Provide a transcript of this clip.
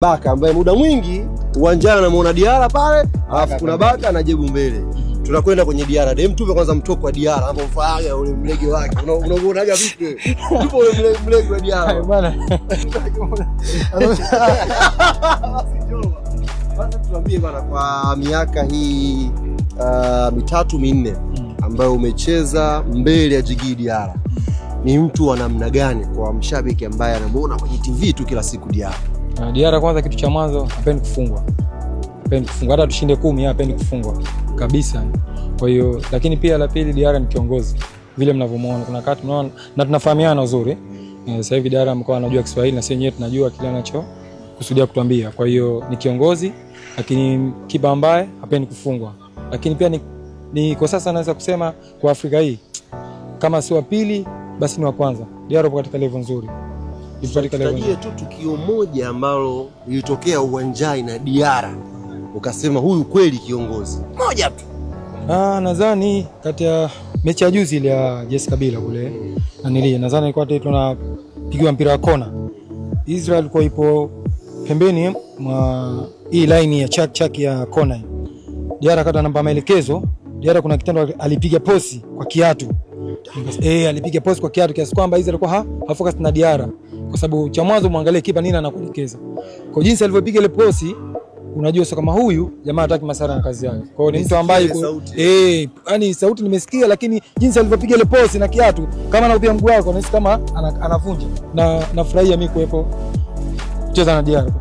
Baka ambaye muda mwingi uwanjani anamuona Diarra pale, alafu kuna Baka na Jebu mbele. Tunakwenda kwenye Diarra. Dem tupe kwanza mtoko wa Diarra hapo mfaaga ule mlege wake. Unaonaga vipi? Tupo ule mlege wa Diarra. Bwana. Basi tuambie bwana, kwa miaka hii mitatu minne ambayo umecheza mbele ya Djigui Diarra, ni mtu wa namna gani kwa mshabiki ambaye anamuona kwenye TV tu kila siku Diarra? Diarra kwanza, kitu cha mwanzo hapendi kufungwa. Hapendi kufungwa, hata tushinde 10 hapendi kufungwa kabisa. Kwa hiyo, lakini pia la pili, Diarra ni kiongozi. Vile mnavyomuona kuna wakati tunaona na tunafahamiana uzuri. Sasa hivi Diarra mkoa anajua Kiswahili na sisi wenyewe tunajua kile anacho kusudia kutuambia. Kwa hiyo ni kiongozi, lakini kipa ambaye hapendi kufungwa. Lakini pia ni kwa sasa naweza kusema kwa Afrika hii kama si wa pili basi ni wa kwanza. Diarra yupo katika level nzuri. Tutajie tu tukio moja ambalo lilitokea uwanjani na Diarra ukasema huyu kweli kiongozi. Moja tu. Nadhani kati ya mechi ya juzi ile ya Jesse Kabila kule nadhani ilikuwa tunapigiwa mpira wa kona. Israel ilikuwa ipo pembeni mwa hii line ya chak ya kona. Diarra kata namba maelekezo. Diarra kuna kitendo alipiga posi kwa kiatu. Alipiga posi kwa kiatu kiasi kwamba Israel alikuwa hafocus na Diarra. Kwa sababu cha mwanzo muangalie kipa nini anakuelekeza. Kwa jinsi alivyopiga ile posi, unajua sasa kama huyu jamaa hataki masara na kazi yake. Kwa hiyo ni mtu ambaye yani sauti nimesikia, lakini jinsi alivyopiga ile posi na kiatu kama anaupia mguu wako, unahisi kama anavunja. Na nafurahia mimi kuwepo kucheza na Diarra.